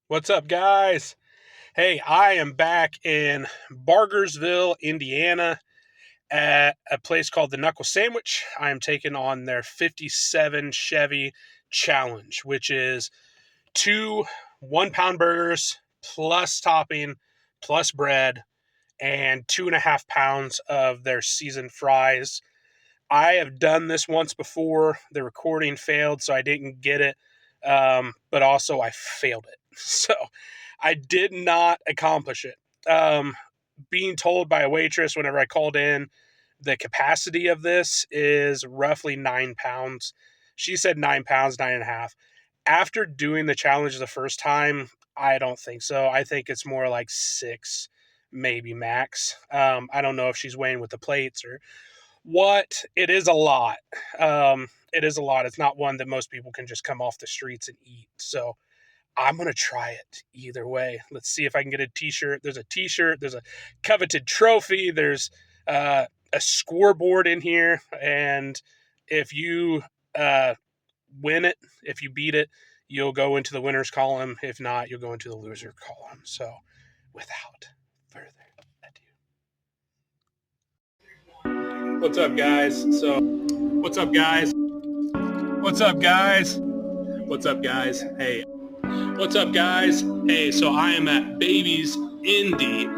What's up, guys? Hey, I am back in Bargersville, Indiana, at a place called the Knuckle Sandwich. I am taking on their 57 Chevy Challenge, which is two 1 pound burgers plus topping plus bread and 2.5 pounds of their seasoned fries. I have done this once before. The recording failed, so I didn't get it. But also, I failed it. So I did not accomplish it. Being told by a waitress whenever I called in, the capacity of this is roughly 9 pounds. She said 9 pounds, 9.5. After doing the challenge the first time, I don't think so. I think it's more like 6, maybe max. I don't know if she's weighing with the plates or what. It is a lot. It is a lot. It's not one that most people can just come off the streets and eat. So I'm going to try it either way. Let's see if I can get a t-shirt. There's a t-shirt. There's a coveted trophy. There's a scoreboard in here. And if you win it, if you beat it, you'll go into the winner's column. If not, you'll go into the loser column. So without further ado. What's up, guys? What's up, guys? What's up, guys? What's up, guys? Hey. What's up, guys? Hey, so I am at Baby's Indy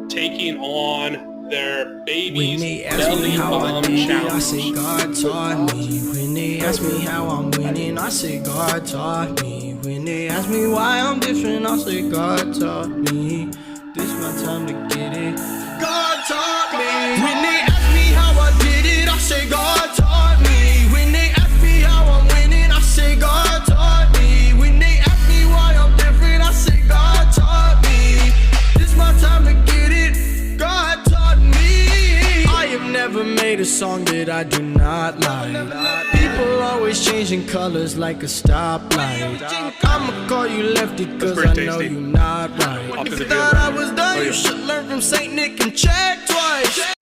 taking on their Baby's Belly Bomb Challenge. I say God taught me. When they ask me how I'm winning, I say God taught me. When they ask me why I'm different, I say God taught me. This my time to get it. God taught me. When they ask me how I did it, I say God taught me. When they ask me how I'm winning, I say God taught me. When they ask me why I'm different, I say God taught me. This my time to get it. God taught me. I have never made a song that I do not like. People always changing colors like a stoplight. I'ma call you lefty cause I know you not right. If you thought I was done, you should learn from Saint Nick and check twice.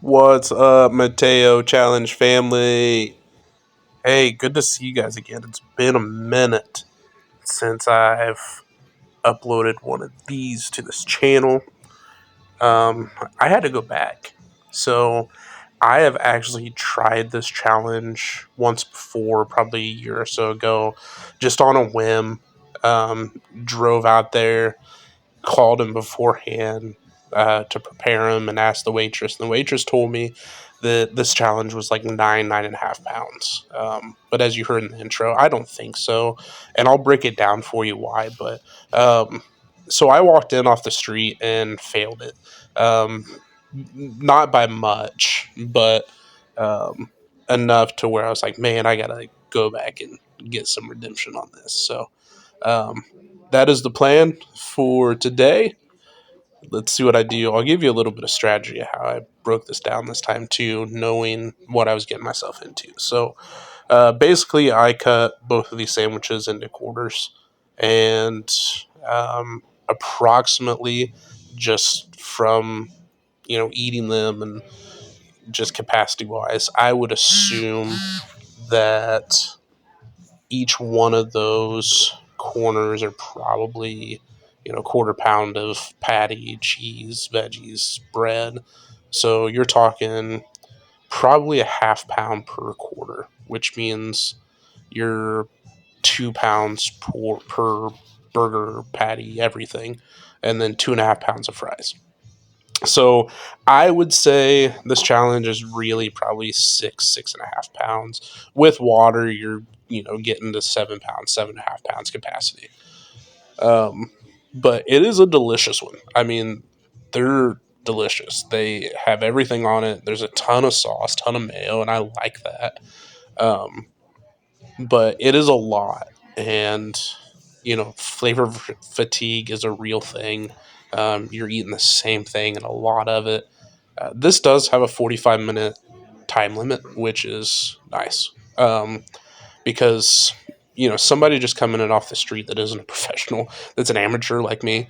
What's up, Mateo Challenge family? Hey, good to see you guys again. It's been a minute since I've uploaded one of these to this channel. I had to go back. So I have actually tried this challenge once before, probably a year or so ago, just on a whim. Drove out there, called him beforehand to prepare him, and asked the waitress. And the waitress told me that this challenge was like 9.5 pounds. But as you heard in the intro, I don't think so. And I'll break it down for you why. But so I walked in off the street and failed it. Um, Not by much, but um, enough to where I was like, man, I gotta go back and get some redemption on this. So um, that is the plan for today. Let's see what I do. I'll give you a little bit of strategy of how I broke this down this time too, knowing what I was getting myself into. So basically, I cut both of these sandwiches into quarters, and approximately just from eating them and just capacity wise, I would assume that each one of those corners are probably quarter pound of patty, cheese, veggies, bread. So you're talking probably a half pound per quarter, which means you're 2 pounds per burger, patty, everything, and then 2.5 pounds of fries. So I would say this challenge is really probably 6.5 pounds. With water, you're getting to 7 pounds, 7.5 pounds capacity. Um, but it is a delicious one. I mean, they're delicious. They have everything on it. There's a ton of sauce, ton of mayo, and I like that. Um, but it is a lot, and flavor fatigue is a real thing. You're eating the same thing and a lot of it. This does have a 45-minute time limit, which is nice, because somebody just coming in off the street that isn't a professional, that's an amateur like me,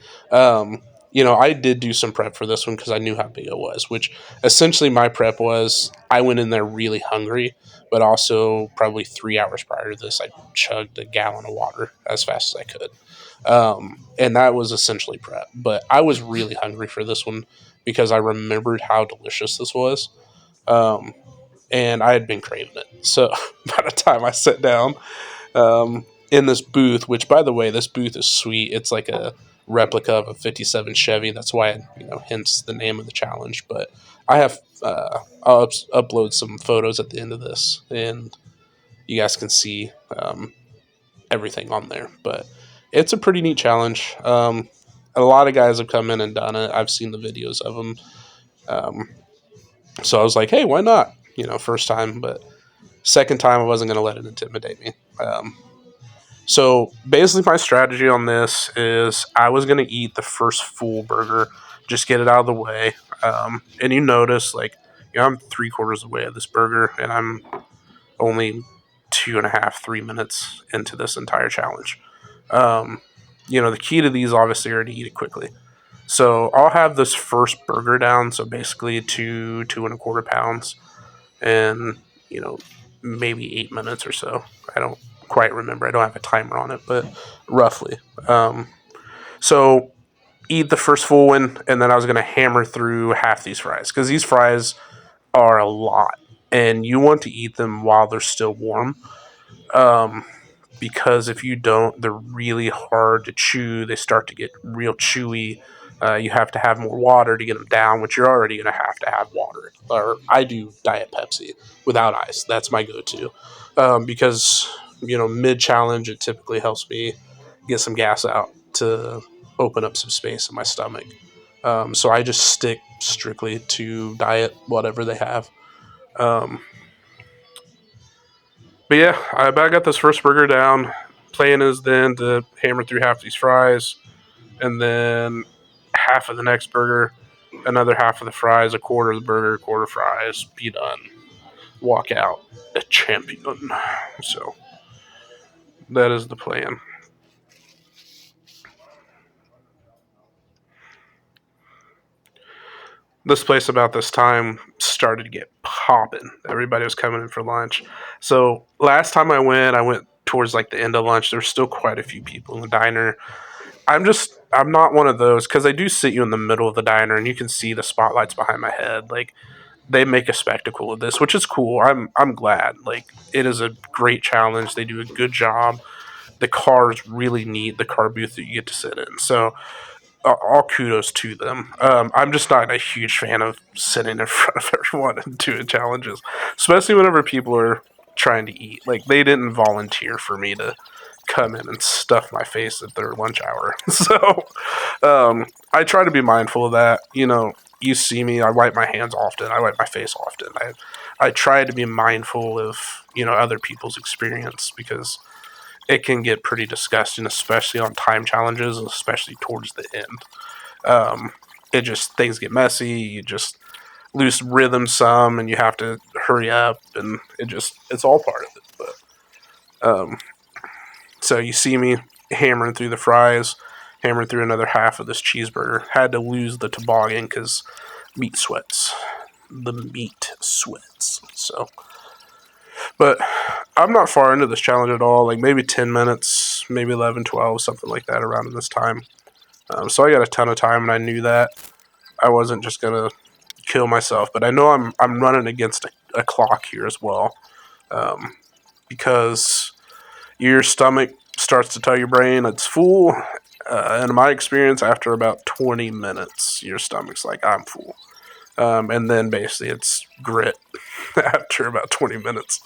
I did do some prep for this one because I knew how big it was, which essentially my prep was I went in there really hungry, but also probably 3 hours prior to this, I chugged a gallon of water as fast as I could. And that was essentially prep. But I was really hungry for this one because I remembered how delicious this was. Um, and I had been craving it. So by the time I sat down, in this booth, which by the way, this booth is sweet. It's like a replica of a '57 Chevy. That's why, hence the name of the challenge. But I have, I'll upload some photos at the end of this, and you guys can see everything on there. But it's a pretty neat challenge. A lot of guys have come in and done it. I've seen the videos of them. Um, so I was like, hey, why not? First time, but second time I wasn't going to let it intimidate me. So basically, my strategy on this is I was going to eat the first full burger, just get it out of the way. And you notice, like, I'm 3/4 of the way of this burger, and I'm only 2.5, 3 minutes into this entire challenge. Um, the key to these obviously are to eat it quickly. So I'll have this first burger down, so basically 2.25 pounds, and, maybe 8 minutes or so. I don't quite remember. I don't have a timer on it, but roughly. So eat the first full one, and then I was going to hammer through half these fries because these fries are a lot, and you want to eat them while they're still warm. Um, because if you don't, they're really hard to chew. They start to get real chewy. You have to have more water to get them down, which you're already going to have water. Or I do Diet Pepsi without ice. That's my go-to. Because, mid challenge, it typically helps me get some gas out to open up some space in my stomach. So I just stick strictly to diet, whatever they have. Um, but yeah, I got this first burger down. Plan is then to hammer through half these fries, and then half of the next burger, another half of the fries, a quarter of the burger, a quarter fries, be done. Walk out a champion. So that is the plan. This place about this time started to get popping. Everybody was coming in for lunch. So last time I went towards like the end of lunch. There were still quite a few people in the diner. I'm not one of those because they do sit you in the middle of the diner and you can see the spotlights behind my head. Like they make a spectacle of this, which is cool. I'm glad. Like it is a great challenge. They do a good job. The car is really neat. The car booth that you get to sit in. So all kudos to them. I'm just not a huge fan of sitting in front of everyone and doing challenges, especially whenever people are trying to eat. Like they didn't volunteer for me to come in and stuff my face at their lunch hour. So I try to be mindful of that. You see me. I wipe my hands often. I wipe my face often. I try to be mindful of other people's experience because it can get pretty disgusting, especially on time challenges, and especially towards the end. It just things get messy. You just lose rhythm some, and you have to hurry up, and it's all part of it. But so you see me hammering through the fries, hammering through another half of this cheeseburger. Had to lose the toboggan because meat sweats. The meat sweats. So. But I'm not far into this challenge at all, like maybe 10 minutes, maybe 11, 12, something like that around this time. So I got a ton of time, and I knew that I wasn't just going to kill myself. But I know I'm running against a clock here as well, because your stomach starts to tell your brain it's full. In my experience, after about 20 minutes, your stomach's like, I'm full. And then basically it's grit after about 20 minutes.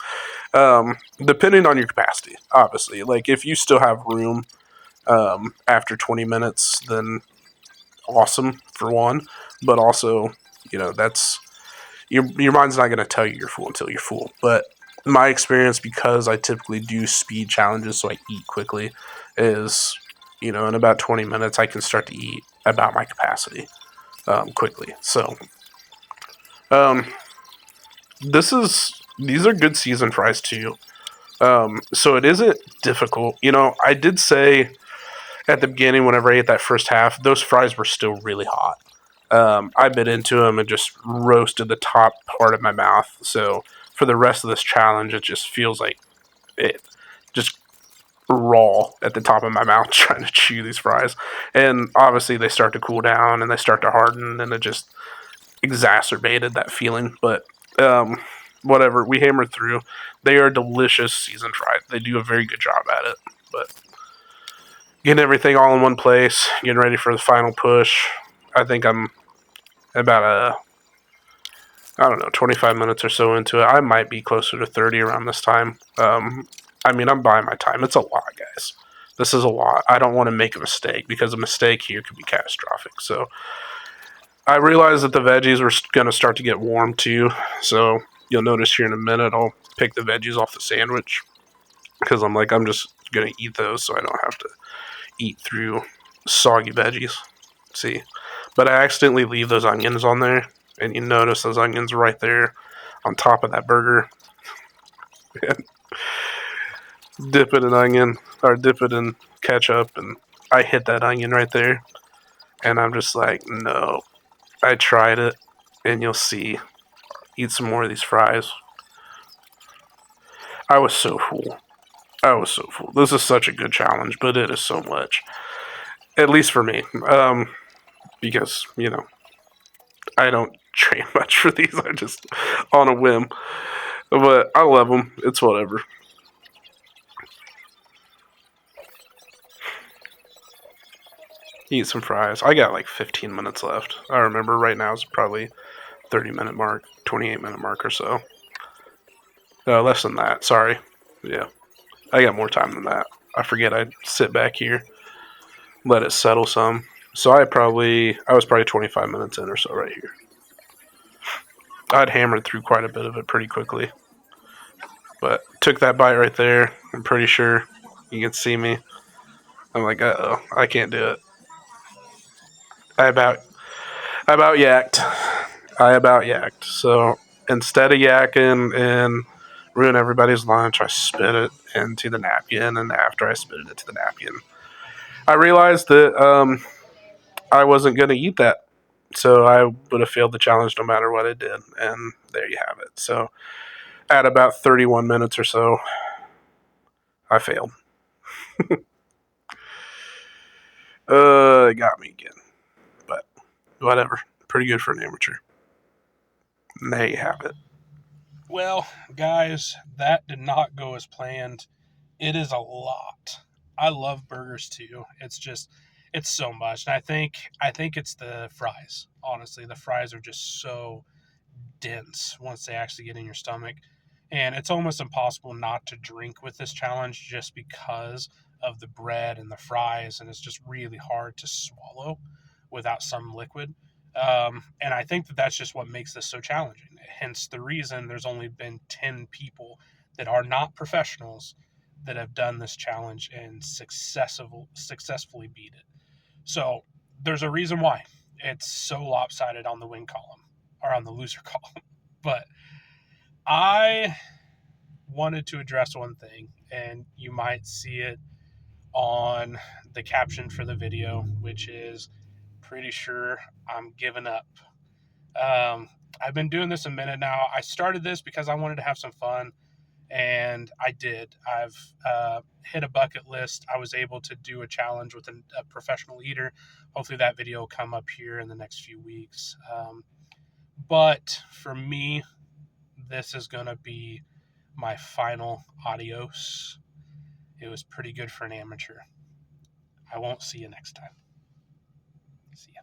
Depending on your capacity, obviously. Like if you still have room after 20 minutes, then awesome for one. But also, that's your mind's not going to tell you you're full until you're full. But my experience, because I typically do speed challenges, so I eat quickly, is in about 20 minutes I can start to eat about my capacity quickly. So these are good seasoned fries too. So it isn't difficult. I did say at the beginning, whenever I ate that first half, those fries were still really hot. I bit into them and just roasted the top part of my mouth. So for the rest of this challenge, it just feels like it just raw at the top of my mouth trying to chew these fries. And obviously, they start to cool down and they start to harden, and it just exacerbated that feeling. But um, whatever, we hammered through. They are delicious seasoned fries. They do a very good job at it. But getting everything all in one place, getting ready for the final push. I think I'm about I don't know, 25 minutes or so into it. I might be closer to 30 around this time. I mean, I'm buying my time. It's a lot, guys. This is a lot. I don't want to make a mistake because a mistake here could be catastrophic. So I realized that the veggies were going to start to get warm too. So you'll notice here in a minute, I'll pick the veggies off the sandwich because I'm just going to eat those so I don't have to eat through soggy veggies. See, but I accidentally leave those onions on there, and you notice those onions right there on top of that burger. Dip it in onion or dip it in ketchup, and I hit that onion right there, and I'm just like, no. I tried it, and you'll see. Eat some more of these fries. I was so full. I was so full. This is such a good challenge, but it is so much. At least for me. Because, I don't train much for these. I just on a whim. But I love them. It's whatever. Eat some fries. I got like 15 minutes left. I remember right now it's probably 30-minute mark, 28-minute mark or so. Less than that. Sorry. Yeah. I got more time than that. I forget I'd sit back here, let it settle some. So I was probably 25 minutes in or so right here. I'd hammered through quite a bit of it pretty quickly. But took that bite right there. I'm pretty sure you can see me. I'm like, I can't do it. I about yacked. I about yacked. So instead of yakking and ruin everybody's lunch, I spit it into the napkin, and after I spit it into the napkin, I realized that I wasn't going to eat that. So I would have failed the challenge no matter what I did. And there you have it. So at about 31 minutes or so, I failed. It got me again. But whatever. Pretty good for an amateur. And there you have it. Well, guys, that did not go as planned. It is a lot. I love burgers too. It's so much. And I think it's the fries. Honestly, the fries are just so dense once they actually get in your stomach. And it's almost impossible not to drink with this challenge just because of the bread and the fries, and it's just really hard to swallow without some liquid. And I think that that's just what makes this so challenging. Hence the reason there's only been 10 people that are not professionals that have done this challenge and successfully beat it. So there's a reason why it's so lopsided on the win column or on the loser column. But I wanted to address one thing, and you might see it on the caption for the video, which is pretty sure I'm giving up. I've been doing this a minute now. I started this because I wanted to have some fun, and I did. I've hit a bucket list. I was able to do a challenge with a professional eater. Hopefully that video will come up here in the next few weeks. But for me, this is going to be my final adios. It was pretty good for an amateur. I won't see you next time. See ya.